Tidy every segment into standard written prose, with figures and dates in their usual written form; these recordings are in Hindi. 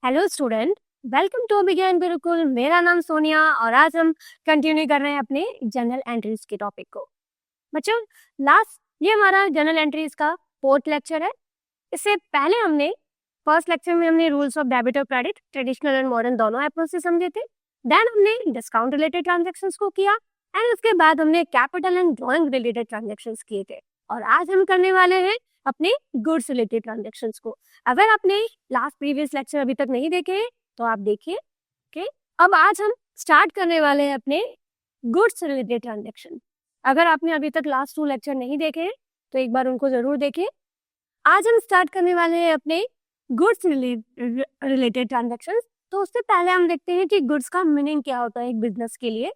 Hello student. वेलकम टू विज्ञान गुरुकुल। मेरा नाम सोनिया और आज हम कंटिन्यू कर रहे हैं अपने जनरल एंट्रीज के टॉपिक को। बच्चों, ये हमारा जनरल एंट्रीज का 4th लेक्चर है। इससे पहले हमने फर्स्ट लेक्चर में हमने रूल्स ऑफ डेबिट और क्रेडिट, ट्रेडिशनल एंड मॉडर्न दोनों अप्रोच से समझे थे। देन हमने डिस्काउंट रिलेटेड ट्रांजेक्शंस को किया एंड उसके बाद हमने capital and drawing related transactions किए थे। और आज हम करने वाले हैं अपने गुड्स रिलेटेड ट्रांजेक्शंस को। अगर आपने लास्ट प्रीवियस लेक्चर अभी तक नहीं देखे हैं तो आप देखिए। ओके, अब आज हम स्टार्ट करने वाले हैं अपने गुड्स रिलेटेड ट्रांजेक्शन। अगर आपने अभी तक लास्ट 2 लेक्चर नहीं देखे हैं तो एक बार उनको जरूर देखें। आज हम स्टार्ट करने वाले हैं अपने गुड्स रिलेटेड ट्रांजेक्शन। तो उससे पहले हम देखते हैं कि गुड्स का मीनिंग क्या होता है एक बिजनेस के लिए।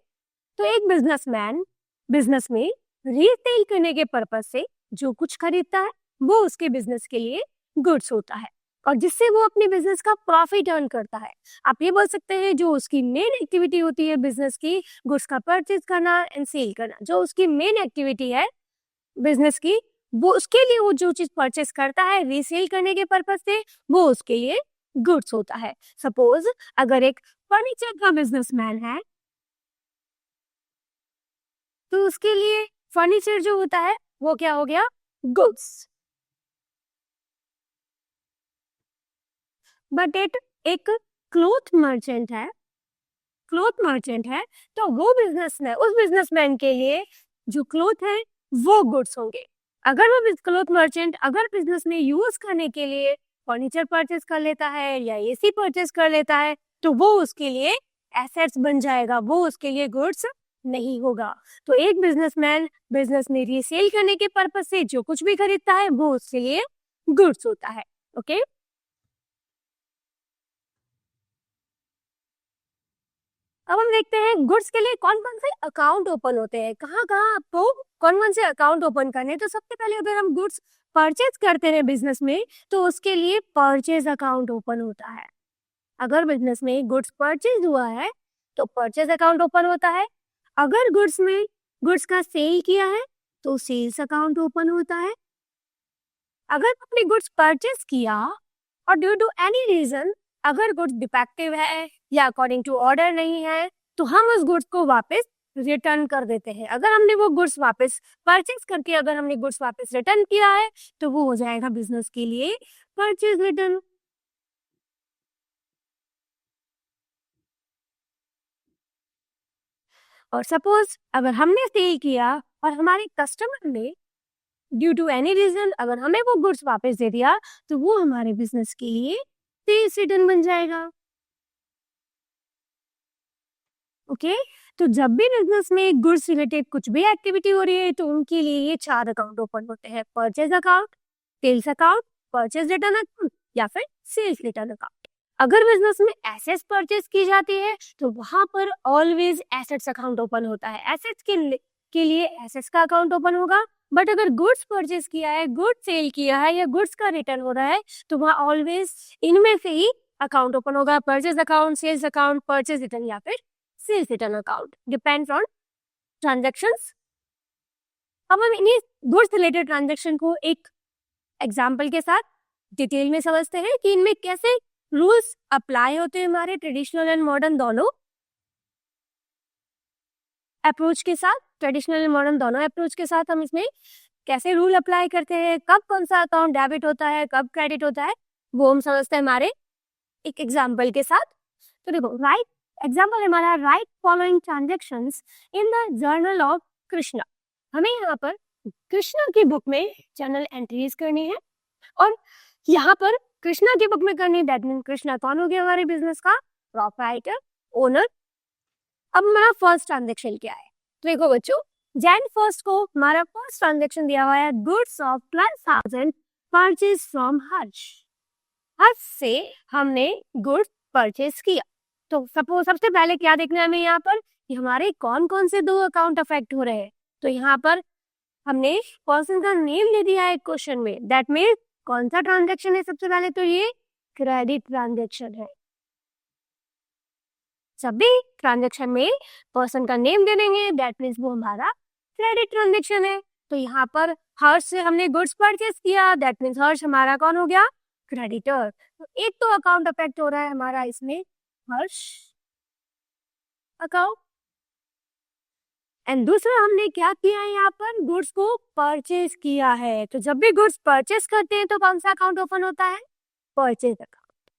तो एक बिजनेसमैन बिजनेस में रीसेल करने के पर्पज से जो कुछ खरीदता है वो उसके बिजनेस के लिए गुड्स होता है और जिससे वो अपने बिजनेस का प्रॉफिट अर्न करता है। आप ये बोल सकते हैं जो उसकी मेन एक्टिविटी होती है बिजनेस की, गुड्स का परचेज करना एंड सेल करना, जो उसकी मेन एक्टिविटी है बिजनेस की, वो उसके लिए वो जो चीज परचेज करता है रीसेल करने के पर्पज से वो उसके लिए गुड्स होता है। सपोज अगर एक फर्नीचर का बिजनेसमैन है तो उसके लिए फर्नीचर जो होता है वो क्या हो गया? गुड्स। बट एक क्लोथ मर्चेंट है तो वो बिजनेसमैन, उस बिजनेसमैन के लिए जो क्लोथ है वो गुड्स होंगे। अगर वो क्लोथ मर्चेंट अगर बिजनेस में यूज करने के लिए फर्नीचर परचेज कर लेता है या एसी परचेज कर लेता है तो वो उसके लिए एसेट्स बन जाएगा, वो उसके लिए गुड्स नहीं होगा। तो एक बिजनेसमैन बिजनेस में रीसेल करने के पर्पज से जो कुछ भी खरीदता है वो उसके लिए गुड्स होता है। ओके, अब हम देखते हैं गुड्स के लिए कौन कौन से अकाउंट ओपन होते हैं, कहाँ कहाँ आपको कौन कौन से अकाउंट ओपन करने हैं। तो सबसे पहले अगर हम गुड्स परचेज करते हैं बिजनेस में तो उसके लिए परचेज अकाउंट ओपन होता है। अगर बिजनेस में गुड्स परचेज हुआ है तो परचेज अकाउंट ओपन होता है। अगर गुड्स में गुड्स का सेल किया है तो सेल्स अकाउंट ओपन होता है। अगर आपने गुड्स परचेज किया और ड्यू टू एनी रीजन अगर गुड्स डिफेक्टिव है या अकॉर्डिंग टू ऑर्डर नहीं है तो हम उस गुड्स को वापस रिटर्न कर देते हैं। अगर हमने वो गुड्स वापस परचेज करके अगर हमने गुड्स वापस रिटर्न किया है तो वो हो जाएगा बिजनेस के लिए परचेज रिटर्न। और सपोज अगर हमने सेल किया और हमारे कस्टमर ने ड्यू टू एनी रीजन अगर हमें वो गुड्स वापस दे दिया तो वो हमारे बिजनेस के लिए सेल्स रिटर्न बन जाएगा। ओके, तो जब भी बिजनेस में गुड्स रिलेटेड कुछ भी एक्टिविटी हो रही है तो उनके लिए ये 4 अकाउंट ओपन होते हैं: purchase account, sales account, purchase return account या फिर सेल्स रिटर्न अकाउंट। अगर बिजनेस में एसेट्स परचेज की जाती है तो वहां पर ऑलवेज एसेट्स अकाउंट ओपन होता है। एसेट्स के लिए एसेट्स का अकाउंट ओपन होगा। बट अगर गुड्स परचेज किया है, गुड्स सेल किया है या गुड्स का रिटर्न हो रहा है तो वहां ऑलवेज इनमें से ही अकाउंट ओपन होगा: purchase account, sales account, purchase return या फिर sales return account, depends on transactions. अब हम इन्हीं गुड्स रिलेटेड ट्रांजैक्शन को एक एग्जांपल के साथ डिटेल में समझते हैं कि इनमें कैसे रूल्स अप्लाई होते हैं हमारे ट्रेडिशनल एंड मॉडर्न दोनों अप्रोच के साथ। ट्रेडिशनल एंड मॉडर्न दोनों अप्रोच के साथ हम इसमें कैसे रूल अप्लाई करते हैं, कब कौन सा अकाउंट डेबिट होता है, कब क्रेडिट होता है, वो हम समझते हैं हमारे एक एग्जाम्पल के साथ। तो देखो, राइट एग्जाम्पल हमारा right following transactions in the journal of Krishna. हमें यहाँ पर कृष्णा की बुक में जर्नल एंट्रीज करनी है और यहाँ पर कृष्णा की बुक में करनी है। दैट मीन कृष्णा कौन हो गया? हमारे बिजनेस का प्रोप्राइटर, ओनर। अब हमारा फर्स्ट ट्रांजेक्शन क्या है? तो देखो बच्चों, Jan 1 को हमारा फर्स्ट ट्रांजेक्शन दिया हुआ है गुड्स ऑफ 12,000 परचेज फ्रॉम हर्ष। हर्ष से हमने गुड्स परचेज किया। तो सपोज सबसे पहले क्या देखना है हमें यहाँ पर कि हमारे कौन कौन से 2 अकाउंट अफेक्ट हो रहे हैं। तो यहाँ पर हमने पर्सन का नेम ले दिया है क्वेश्चन में। दैट मीन कौन सा ट्रांजेक्शन है? सबसे पहले तो ये क्रेडिट ट्रांजेक्शन है। सभी ट्रांजेक्शन में पर्सन का नेम दे देंगे, दैट मीन्स वो हमारा क्रेडिट ट्रांजेक्शन है। तो यहाँ पर हर्ष से हमने गुड्स परचेज किया, दैट मीन्स हर्ष हमारा कौन हो गया? क्रेडिटर। तो एक तो अकाउंट अफेक्ट हो रहा है हमारा इसमें, हर्ष अकाउंट, एंड दूसरा हमने क्या किया है, यहाँ पर गुड्स को परचेज किया है। तो जब भी गुड्स परचेज करते हैं तो कौन सा अकाउंट ओपन होता है, परचेज अकाउंट।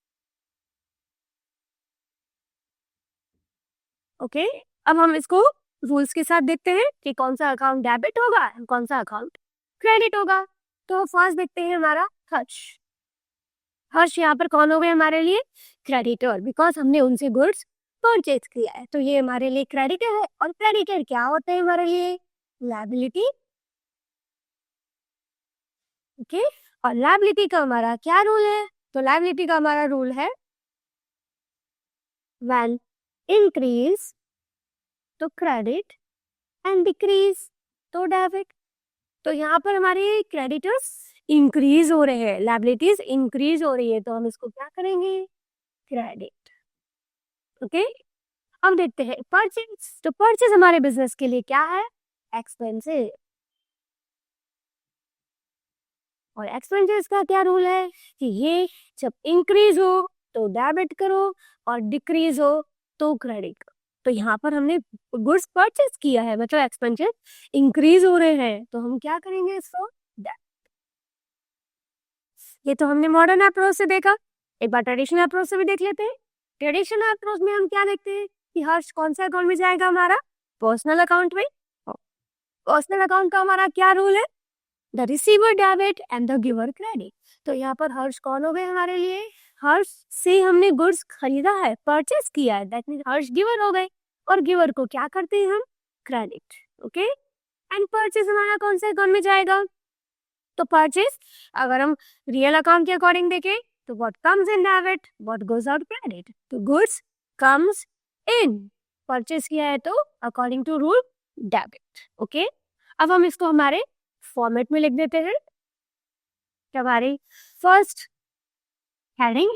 ओके, अब हम इसको रूल्स के साथ देखते हैं कि कौन सा अकाउंट डेबिट होगा, कौन सा अकाउंट क्रेडिट होगा। तो फर्स्ट देखते हैं हमारा हर्ष। हर्ष यहाँ पर कौन हो गए हमारे लिए, क्रेडिटर, बिकॉज हमने उनसे गुड्स परचेज किया है, तो ये हमारे लिए क्रेडिटर है। और क्रेडिटर क्या होते हैं हमारे लिए, लायबिलिटी। ओके, और लायबिलिटी का हमारा क्या रूल है, तो लायबिलिटी का हमारा रूल है व्हेन इंक्रीज तो क्रेडिट एंड डिक्रीज तो डेबिट। तो यहाँ पर हमारे क्रेडिटर्स इंक्रीज हो रहे हैं, लायबिलिटीज इंक्रीज हो रही है, तो हम इसको क्या करेंगे, क्रेडिट। ओके, अब देखते हैं परचेज। तो परचेज हमारे बिजनेस के लिए क्या है, एक्सपेंसिव। और एक्सपेंसेस का क्या रूल है कि ये जब इंक्रीज हो तो डेबिट करो और डिक्रीज हो तो क्रेडिट करो। तो यहाँ पर हमने गुड्स परचेज किया है, मतलब एक्सपेंसेस इंक्रीज हो रहे हैं, तो हम क्या करेंगे इसको, डेबिट। ये तो हमने मॉडर्न अप्रोच से देखा, एक बार ट्रेडिशनल अप्रोच से भी देख लेते हैं। ट्रेडिशनल अप्रोच में हम क्या देखते हैं कि हर्ष कौन सा अकाउंट में जाएगा, हमारा पर्सनल अकाउंट में। पर्सनल अकाउंट का हमारा क्या रूल है, the receiver debit and the giver credit. तो यहाँ पर हर्ष कौन हो गए हमारे लिए, हर्ष से हमने गुड्स खरीदा है, परचेज किया है, दैट मीन हर्ष गिवर हो गए। और गिवर को क्या करते हैं हम, क्रेडिट। ओके, एंड परचेज हमारा कौन से अकाउंट में जाएगा, तो परचेज अगर हम रियल अकाउंट के अकॉर्डिंग देखें तो what comes in debit, what goes out credit. तो गुड्स कम्स इन, परचेज किया है तो according to rule debit. Okay, अब हम इसको हमारे फॉर्मेट में लिख देते हैं। हमारी first heading,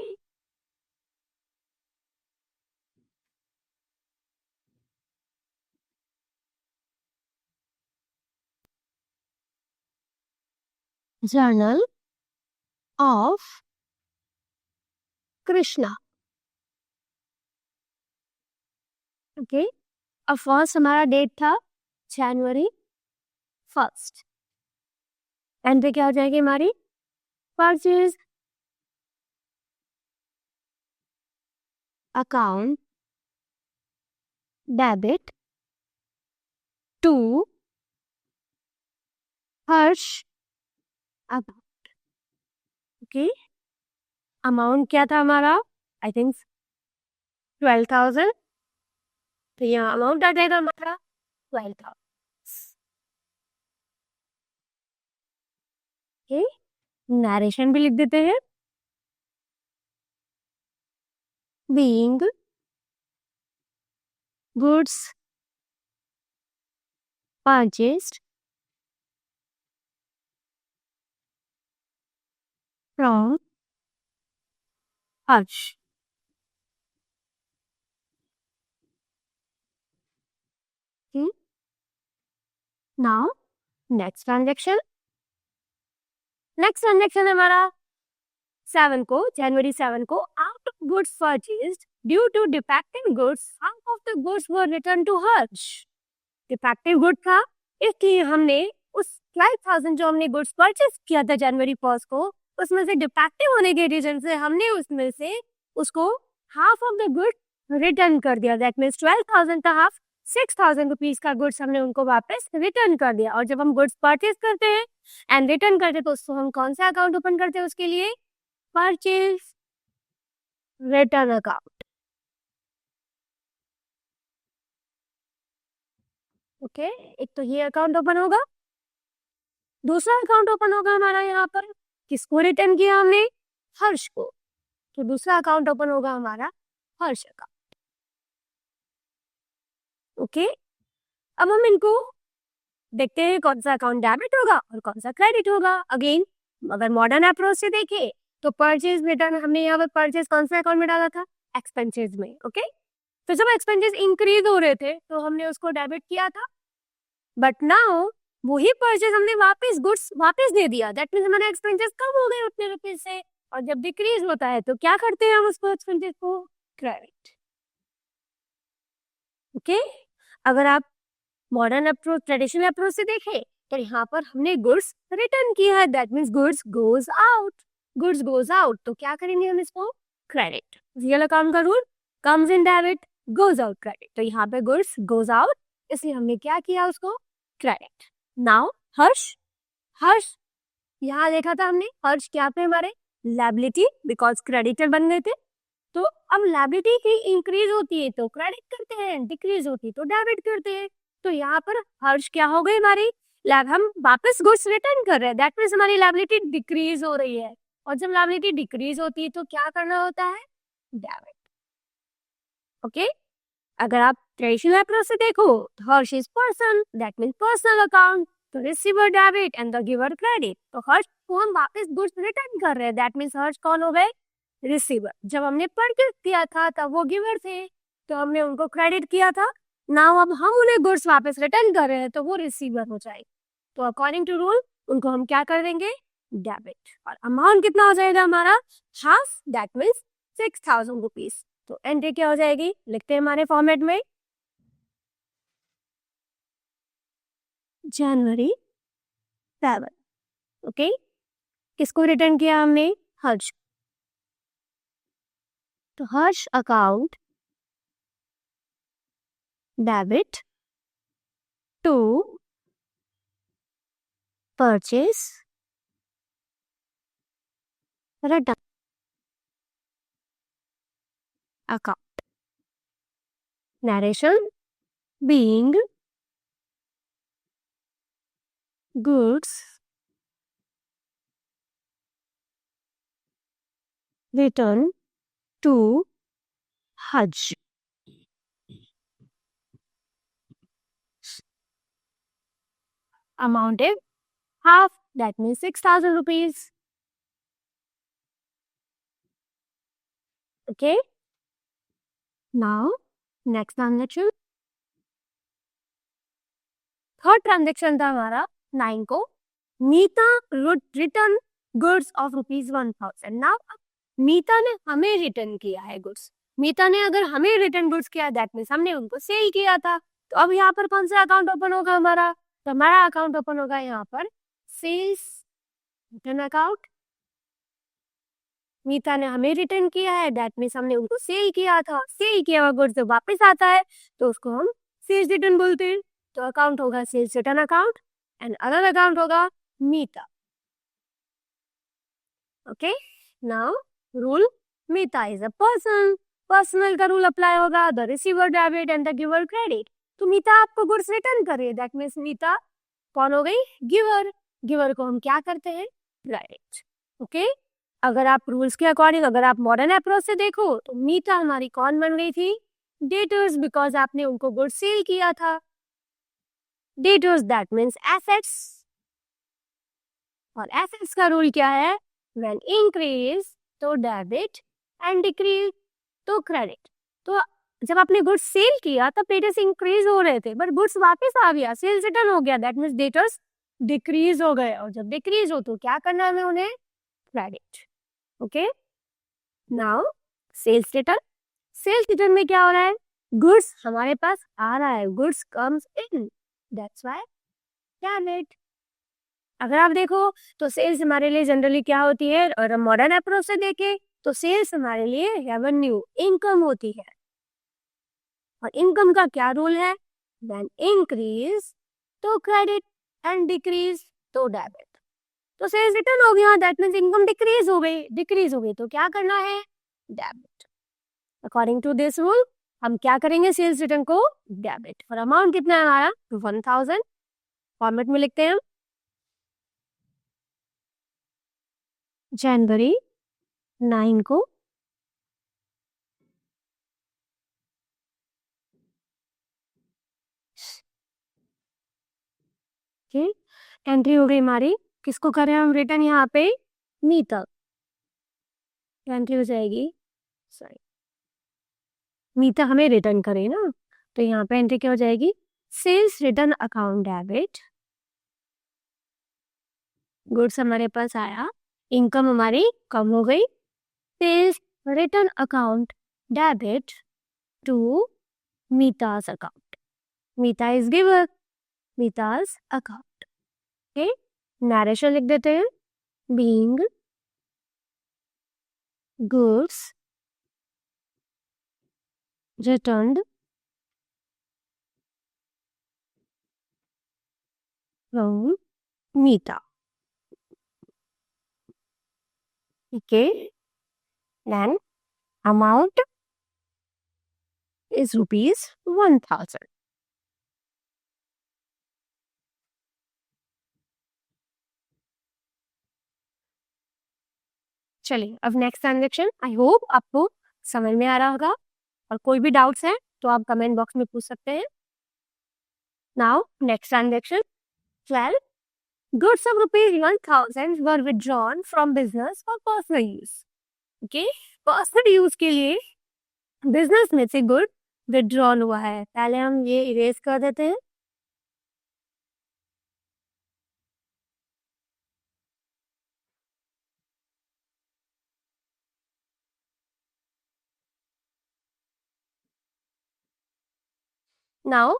journal of Krishna. Okay, अब फर्स्ट हमारा डेट था जनवरी 1। एंड पे क्या हो जाएगी हमारी, purchase account debit to Harsh account. Okay, amount क्या था हमारा, आई थिंक 12,000। तो यहाँ अमाउंट आ जाएगा हमारा 12,000। ओके, नरेशन भी लिख देते हैं, being goods purchased from Harsh. Okay. Now next transaction हमारा 7 को, जनवरी 7 को, out of goods purchased due to defective goods, half of the goods were returned to Harsh. Defective good था, इसलिए हमने उस 12,000 जो हमने गुड्स परचेज किया था जनवरी 1 को, उसमें से डिफेक्टिव होने के रीजन से हमने उसमें से उसको half of the good return कर दिया। दैट मीन्स 12,000 का हाफ 6,000 रुपीज का गुड्स हमने उनको वापस रिटर्न कर दिया। और जब हम गुड्स परचेज करते हैं एंड रिटर्न करते हैं तो उसको हम कौन सा अकाउंट ओपन करते हैं, उसके लिए परचेज रिटर्न अकाउंट। ओके, एक तो ये अकाउंट ओपन होगा, दूसरा अकाउंट ओपन होगा हमारा यहाँ पर, किसको रिटर्न किया हमने, हर्ष को। तो दूसरा अकाउंट ओपन होगा हमारा हर्ष अकाउंट। ओके, अब हम इनको देखते हैं कौन सा अकाउंट डेबिट होगा और कौन सा क्रेडिट होगा। अगेन अगर मॉडर्न अप्रोच से देखें तो परचेज रिटर्न हमने यहाँ पर परचेज कौन सा अकाउंट में डाला था, एक्सपेंसेस में। ओके, तो जब एक्सपेंसेस इंक्रीज हो रहे थे तो हमने उसको डेबिट किया था, बट नाउ वही परचेज हमने वापस गुड्स वापस दे दिया, दैट मीन्स हमारे एक्सपेंसेस कम हो गए उतने रुपीज से, और जब डिक्रीज होता है तो क्या करते हैं हम उसको एक्सपेंसेस को? क्रेडिट। ओके, अगर आप मॉडर्न अप्रोच ट्रेडिशनल अप्रोच से देखें तो यहाँ पर हमने गुड्स रिटर्न किया है, that means goods goes out. Goods goes out तो क्या करेंगे हम इसको? क्रेडिट। रियल अकाउंट का rule, comes in debit goes out credit, तो यहाँ पे गुड्स गोज आउट, इसलिए हमने क्या किया उसको? क्रेडिट। नाउ हर्ष, हर्ष यहाँ देखा था हमने, हर्ष क्या पे हमारे? लायबिलिटी, बिकॉज क्रेडिटर बन गए थे। तो अब लायबिलिटी की इंक्रीज होती है तो क्रेडिट करते हैं, डिक्रीज होती है तो डेबिट करते हैं। तो यहाँ पर हर्ष क्या हो गई हमारी? हम वापस गुड्स रिटर्न कर रहे हैं, दैट मीन्स हमारी लायबिलिटी डिक्रीज हो रही है। और जब लायबिलिटी डिक्रीज होती है तो क्या करना होता है? डेबिट। ओके, अगर आप ट्रेडिशनल अप्रोच से देखो तो Harsh is person, that means personal account, तो receiver debit and the giver credit. तो हर्ष को हम वापस गुड्स रिटर्न कर रहे हैं, दैट मीन्स हर्ष कौन हो गए? रिसीवर। जब हमने परचेज किया था तब वो गिवर थे, तो हमने उनको क्रेडिट किया था। नाउ अब हम उन्हें गुड्स वापस रिटर्न कर रहे हैं तो वो रिसीवर हो जाएगी। तो अकॉर्डिंग टू रूल उनको हम क्या कर देंगे? डेबिट। और अमाउंट कितना हो जाएगा हमारा? Half, that means 6,000 rupees. तो एंट्री क्या हो जाएगी? लिखते हैं हमारे फॉर्मेट में, जनवरी 7। ओके, किसको रिटर्न किया हमने? हर्ष। तो Harsh account debit to purchase return account. Narration being goods return to Hajj. Amount is half, that means 6,000 rupees. Okay. Now, next transaction. Third transaction था हमारा 9 को, मीता रिटर्न गुड्स ऑफ ₹1,000। नाउ मीता ने हमें रिटर्न किया है गुड्स। मीता ने अगर हमें रिटर्न गुड्स किया, दैट मीन्स हमने उनको सेल किया था। तो अब यहाँ पर कौन सा अकाउंट ओपन होगा हमारा? तो हमारा अकाउंट ओपन होगा यहाँ पर सेल्स रिटर्न अकाउंट। मीता ने हमें रिटर्न किया है, दैट मीन्स हमने उनको सेल किया था। सेल किया हुआ गुड्स जब वापस आता है तो उसको हम सेल्स रिटर्न बोलते हैं। तो अकाउंट होगा sales return account and other account होगा Meeta. Okay, now rule, Meeta is a person, personal का रूल अप्लाई होगा, the receiver debit and the giver credit. तो मीता आपको गुड्स रिटर्न कर रही है, दैट मीन्स मीता कौन हो गई? गिवर। गिवर को हम क्या करते हैं? क्रेडिट। ओके, अगर आप रूल्स के अकॉर्डिंग, अगर आप मॉडर्न अप्रोच से देखो तो मीता हमारी कौन बन गई थी? डेटर्स, बिकॉज आपने उनको गुड्स सेल किया था। डेटर्स दैट मीन्स एसेट्स, और एसेट्स का रूल क्या है? व्हेन इंक्रीज तो डेबिट एंड डिक्रीज तो क्रेडिट। तो जब आपने गुड्स सेल किया तब डेटर्स इंक्रीज हो रहे थे, बट गुड्स वापस आ गया, सेल्स रिटर्न हो गया, दैट मीन्स डेटर्स डिक्रीज हो गए। और जब डिक्रीज हो तो क्या करना है हमें? उन्हें credit. Okay, now sales return. Sales return में क्या हो रहा है? गुड्स हमारे पास आ रहा है, goods comes in, that's why debit. अगर आप देखो तो सेल्स हमारे लिए जनरली क्या होती है, और मॉडर्न अप्रोच से देखें तो सेल्स हमारे लिए रेवेन्यू, इनकम होती है। और इनकम का क्या रूल है? व्हेन इंक्रीज तो क्रेडिट एंड डिक्रीज तो डेबिट। तो सेल्स रिटर्न हो गया, दैट मीन्स इनकम डिक्रीज हो गई, डिक्रीज हो गई तो क्या करना है? Debit. According to this rule हम क्या करेंगे? सेल्स रिटर्न को डेबिट। और अमाउंट कितना है हमारा? 1,000। फॉर्मेट में लिखते हैं जनवरी 9 को एंट्री हो गई हमारी, किसको करें हम रिटर्न? यहाँ पे मीता। एंट्री हो जाएगी, सॉरी, मीता हमें रिटर्न करे ना, तो यहाँ पे एंट्री क्या हो जाएगी? Sales return account debit. Goods हमारे पास आया, इनकम हमारी कम हो गई। Sales return account debit to Meeta's account. Meeta is giver, Meeta's account. Okay, narration लिख देते हैं। Being goods returned from Meeta. Okay, then amount is rupees 1000. चलिए अब नेक्स्ट ट्रांजेक्शन। आई होप आपको समझ में आ रहा होगा, और कोई भी डाउट्स है तो आप कमेंट बॉक्स में पूछ सकते हैं। Now next transaction 12, goods of rupees 1000 were withdrawn from business for personal use. Okay, personal use के लिए बिजनेस में से गुड विड्रॉल हुआ है। पहले हम ये इरेज कर देते हैं। Now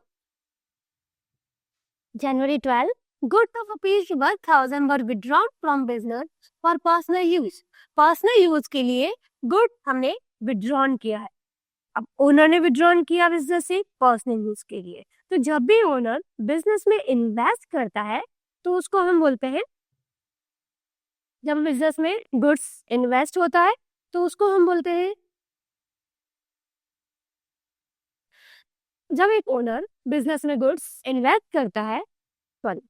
January 12, goods of rupees 1000 were withdrawn from business for personal use. Personal use के लिए गुड हमने विड्रॉन किया है। अब ओनर ने विड्रॉन किया बिजनेस से पर्सनल यूज के लिए, तो जब भी ओनर बिजनेस में इन्वेस्ट करता है तो उसको हम बोलते हैं, जब बिजनेस में गुड्स इन्वेस्ट होता है तो उसको हम बोलते हैं, जब एक ओनर बिजनेस में गुड्स इन्वेस्ट करता है, सॉरी,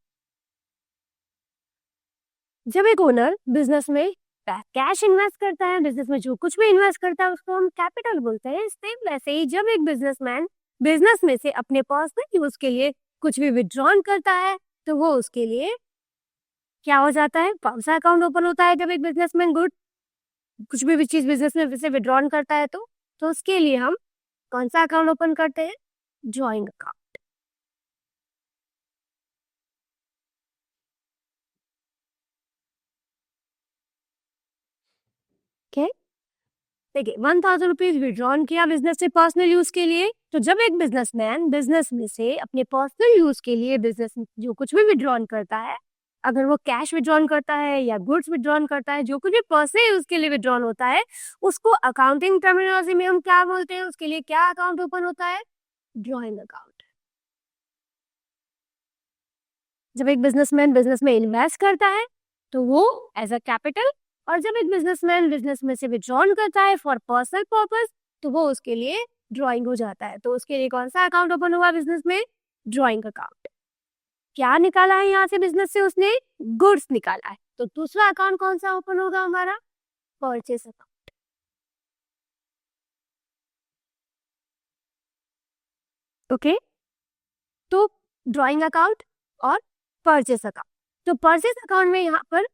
जब एक ओनर बिजनेस में कैश इन्वेस्ट करता है, बिजनेस में जो कुछ भी इन्वेस्ट करता है उसको हम कैपिटल बोलते हैं। सेम वैसे ही जब एक बिजनेसमैन बिजनेस में से अपने पर्सनल यूज के लिए कुछ भी विड्रॉन करता है तो वो उसके लिए क्या हो जाता है, कौन सा अकाउंट ओपन होता है जब एक बिजनेसमैन गुड कुछ भी चीज बिजनेस में से विड्रॉन करता है तो उसके लिए हम कौन सा अकाउंट ओपन करते हैं, ड्रॉइंग अकाउंट। ओके, देखिए 1000 रुपीज विड्रॉन किया बिजनेस से पर्सनल यूज के लिए, तो जब एक बिजनेसमैन बिजनेस में से अपने पर्सनल यूज के लिए बिजनेस जो कुछ भी विड्रॉन करता है, अगर वो कैश विड्रॉन करता है या गुड्स विड्रॉन करता है, जो कुछ भी पर्सनल यूज के लिए विड्रॉन होता है, उसको अकाउंटिंग टर्मिनोलॉजी में हम क्या बोलते हैं, उसके लिए क्या अकाउंट ओपन होता है, ड्रॉइंग अकाउंट। जब एक बिजनेसमैन बिजनेस में इन्वेस्ट करता है तो वो एज अ कैपिटल, और जब एक बिजनेसमैन बिजनेस में से विड्रॉन करता है फॉर पर्सनल पर्पस तो वो उसके लिए ड्रॉइंग हो जाता है। तो उसके लिए कौन सा अकाउंट ओपन हुआ बिजनेस में, ड्रॉइंग अकाउंट। क्या निकाला है यहाँ से बिजनेस से, उसने गुड्स निकाला है, तो दूसरा अकाउंट कौन सा ओपन होगा हमारा, परचेस अकाउंट। ओके, तो ड्रॉइंग अकाउंट और परचेस अकाउंट। तो परचेस अकाउंट में यहाँ पर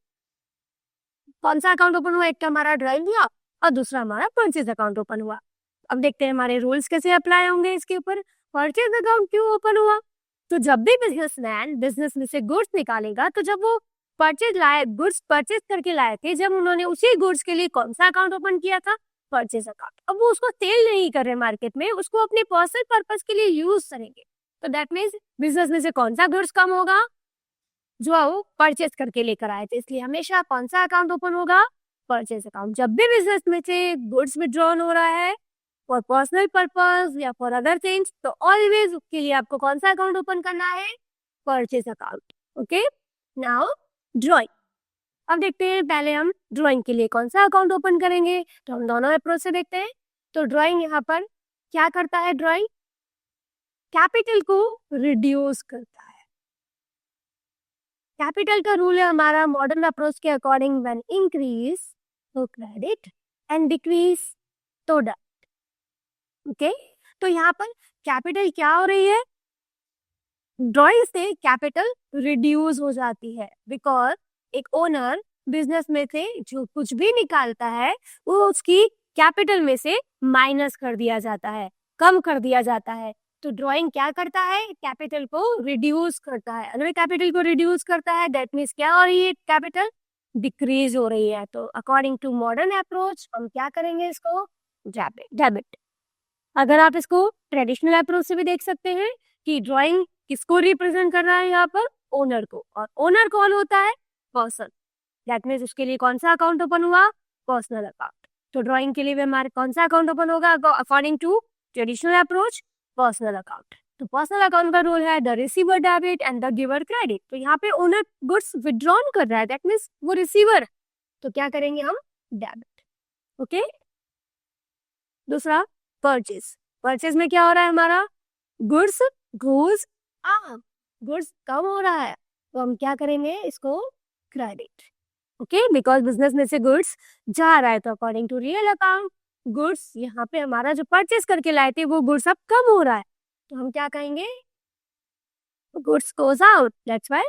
कौन सा अकाउंट ओपन हुआ, एक तो हमारा ड्रॉइंग हुआ और दूसरा हमारा परचेज अकाउंट ओपन हुआ। अब देखते हैं हमारे रूल्स कैसे अप्लाई होंगे इसके ऊपर। परचेज अकाउंट क्यों ओपन हुआ, तो जब भी बिजनेसमैन बिजनेस में से गुड्स निकालेगा, तो जब वो परचेज लाए, गुड्स परचेज करके लाए थे, जब उन्होंने उसी गुड्स के लिए कौन सा अकाउंट ओपन किया था, परचेज अकाउंट। अब वो उसको सेल नहीं कर रहे मार्केट में, उसको अपने पर्सनल पर्पज के लिए यूज करेंगे, तो दैट मीन्स बिजनेस में से कौन सा गुड्स कम होगा, जो वो परचेज करके लेकर आए थे। इसलिए हमेशा कौन सा अकाउंट ओपन होगा, परचेज अकाउंट। जब भी बिजनेस में से गुड्स विड्रॉन हो रहा है फॉर पर्सनल पर्पस या फॉर अदर थिंग्स, तो ऑलवेज उसके लिए आपको कौन सा अकाउंट ओपन करना है, purchase account. Okay, now drawing. अब देखते हैं पहले हम ड्रॉइंग के लिए कौन सा अकाउंट ओपन करेंगे, तो हम दोनों अप्रोच से देखते हैं। तो ड्रॉइंग यहाँ पर क्या करता है, ड्रॉइंग कैपिटल को रिड्यूस करता है। कैपिटल का रूल है हमारा मॉडर्न अप्रोच के अकॉर्डिंग, व्हेन इंक्रीज तो क्रेडिट एंड डिक्रीज तो डेबिट। ओके, तो यहाँ पर कैपिटल क्या हो रही है, ड्रॉइंग से कैपिटल रिड्यूस हो जाती है, बिकॉज एक ओनर बिजनेस में से जो कुछ भी निकालता है वो उसकी कैपिटल में से माइनस कर दिया जाता है, कम कर दिया जाता है। तो ड्राइंग क्या करता है, कैपिटल को रिड्यूस करता है। अगर कैपिटल को रिड्यूस करता है दैट मीन्स क्या हो रही है, कैपिटल डिक्रीज हो रही है। तो अकॉर्डिंग टू मॉडर्न अप्रोच हम क्या करेंगे इसको, डेबिट। अगर आप इसको ट्रेडिशनल अप्रोच से भी देख सकते हैं कि ड्राइंग किसको रिप्रेजेंट कर रहा है यहाँ पर, ओनर को, और ओनर कौन होता है, पर्सन। दैट मीन्स उसके लिए कौन सा अकाउंट ओपन हुआ, पर्सनल अकाउंट। तो ड्राइंग के लिए भी हमारे कौन सा अकाउंट ओपन होगा according to traditional approach, personal account. तो पर्सनल अकाउंट का रोल है the receiver debit and the giver credit. तो यहाँ पे ओनर गुड्स विड्रॉन कर रहा है, दैट मीन्स वो रिसीवर, तो क्या करेंगे हम, डेबिट। ओके। दूसरा परचेज। परचेज में क्या हो रहा है हमारा, गुड्स गोज अप, गुड्स कम हो रहा है, तो हम क्या करेंगे इसको, क्रेडिट। ओके, बिकॉज बिजनेस में से गुड्स जा रहा है, तो according to real account goods यहाँ पे हमारा जो परचेज करके लाए थे वो गुड्स अब कम हो रहा है, तो हम क्या कहेंगे, goods goes out, that's why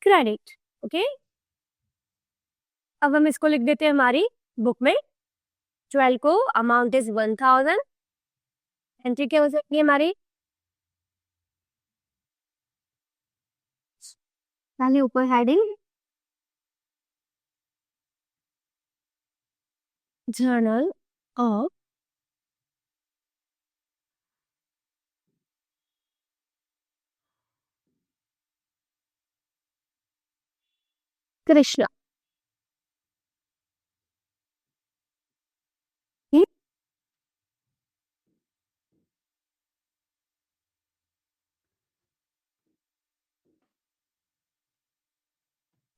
credit. Okay, अब हम इसको लिख देते हैं हमारी बुक में। 12 को अमाउंट इज 1000, एंट्री क्या हो सकती है हमारी, पहले ऊपर heading journal of Krishna.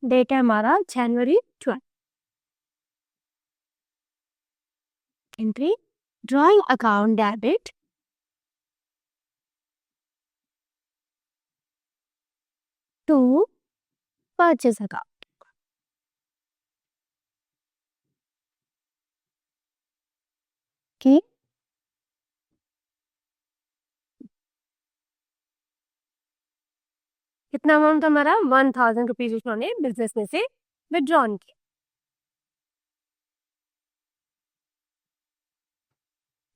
Date है हमारा जनवरी 12। Entry drawing account debit to purchase account. Okay, कितना अमाउंट हमारा, 1000 रुपीज उन्होंने बिजनेस में से विड्रॉन किया।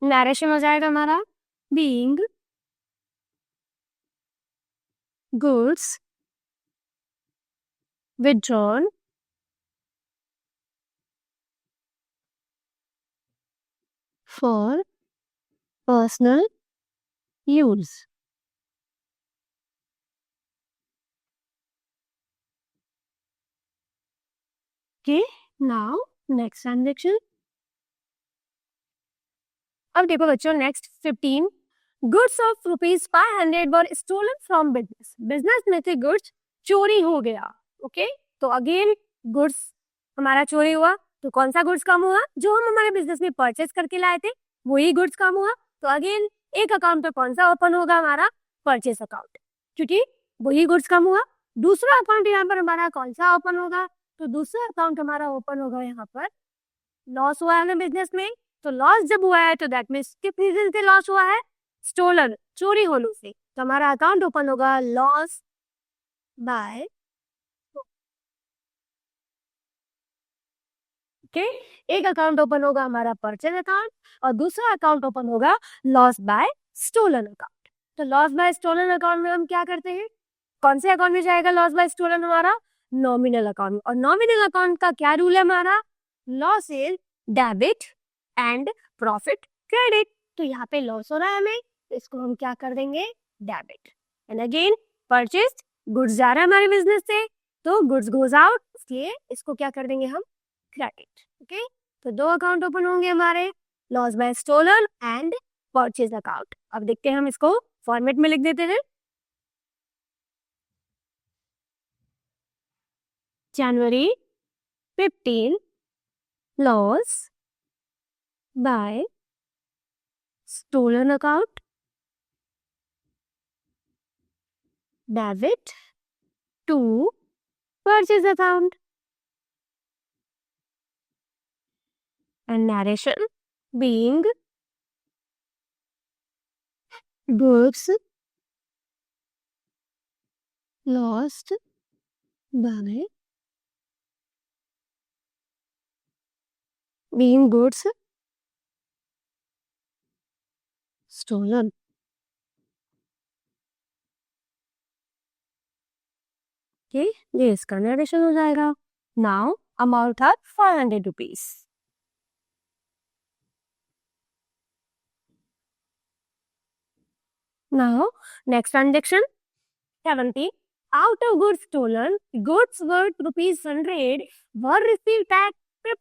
नरेशन हो जाएगा हमारा, being goods withdrawn for personal use. Okay, now next transaction. अब देखो बच्चों, next 15 goods of ₹500 were stolen from business. Business में से गुड्स चोरी हो गया। ओके, तो अगेन गुड्स हमारा चोरी हुआ, तो कौन सा गुड्स कम हुआ, जो हम हमारे बिजनेस में परचेज करके लाए थे वही गुड्स कम हुआ। तो अगेन एक अकाउंट पे कौन सा ओपन होगा, हमारा परचेज अकाउंट, क्योंकि वही गुड्स कम हुआ। दूसरा अकाउंट यहाँ पर हमारा कौन सा ओपन होगा, तो दूसरा अकाउंट हमारा ओपन होगा यहाँ पर, लॉस हुआ है ना बिजनेस में, तो लॉस जब हुआ है तो दैट मीन्स किस रीजन से लॉस हुआ है, स्टोलन, चोरी होने से, तो हमारा अकाउंट ओपन होगा लॉस बाय। ओके, एक अकाउंट ओपन होगा हमारा परचेज अकाउंट और दूसरा अकाउंट ओपन होगा लॉस बाय स्टोलन अकाउंट। तो लॉस बाय स्टोलन अकाउंट में हम क्या करते हैं, कौन से अकाउंट में जाएगा लॉस बाय स्टोलन, हमारा नॉमिनल अकाउंट। और नॉमिनल अकाउंट का क्या रूल है हमारा, loss is debit and profit credit. तो यहाँ पे लॉस हो रहा है हमें, तो इसको हम क्या कर देंगे, debit. And again purchase, goods जा रहा है हमारे बिजनेस से, तो गुड्स गोज आउट, इसलिए इसको क्या कर देंगे हम, क्रेडिट। ओके, तो दो अकाउंट ओपन होंगे हमारे, loss by stolen and purchase account. अब देखते हैं हम इसको फॉर्मेट में लिख देते हैं। January 15 loss by stolen account, debit to purchase account, and narration being goods lost by being goods stolen. Okay, ये इसका नरेशन हो जाएगा। नाउ amount था 500 rupees. Now, next transaction 70. Out of goods stolen, goods worth rupees 100 were received at